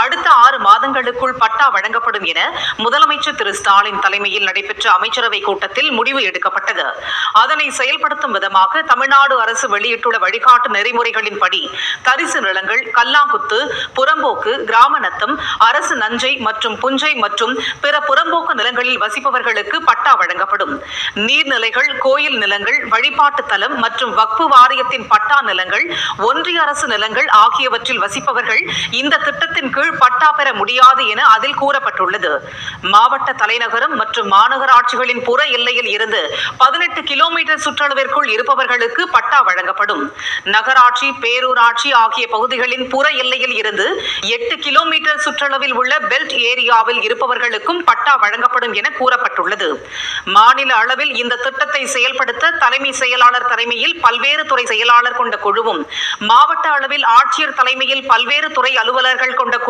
அடுத்த 6 மாதங்களுக்குள் பட்டா வழங்கப்படும் என முதலமைச்சர் திரு ஸ்டாலின் தலைமையில் நடைபெற்ற அமைச்சரவை கூட்டத்தில் முடிவு எடுக்கப்பட்டது. அதனை செயல்படுத்தும் விதமாக தமிழ்நாடு அரசு வெளியிட்டுள்ள வழிகாட்டு நெறிமுறைகளின்படி தரிசு நிலங்கள், கல்லாங்குத்து, புறம்போக்கு, கிராம நத்தம், அரசு நஞ்சை மற்றும் புஞ்சை மற்றும் பிற புறம்போக்கு நிலங்களில் வசிப்பவர்களுக்கு பட்டா வழங்கப்படும். நீர்நிலைகள், கோயில் நிலங்கள், வழிபாட்டு தலம் மற்றும் வக்பு வாரியத்தின் பட்டா நிலங்கள், ஒன்றிய அரசு நிலங்கள் ஆகியவற்றில் வசிப்பவர்கள் இந்த திட்டத்தின் கீழ் பட்டா பெற முடியாது என அதில் கூறப்பட்டுள்ளது. மாவட்ட தலைநகரம் மற்றும் மாநகராட்சிகளின் புற எல்லையில் இருந்து 18 கிலோமீட்டர் சுற்றளவிற்குள் இருப்பவர்களுக்கு பட்டா வழங்கப்படும். நகராட்சி, பேரூராட்சி ஆகிய பகுதிகளின் புற எல்லையில் இருந்து 8 கிலோமீட்டர் சுற்றளவில் உள்ள பெல்ட் ஏரியாவில் இருப்பவர்களுக்கும் பட்டா வழங்கப்படும் என கூறப்பட்டுள்ளது. மாநில அளவில் இந்த திட்டத்தை செயல்படுத்த தலைமை செயலாளர் தலைமையில் பல்வேறு துறை செயலாளர் கொண்ட குழுவும், மாவட்ட அளவில் ஆட்சியர் தலைமையில் பல்வேறு துறை அலுவலர்கள் கொண்ட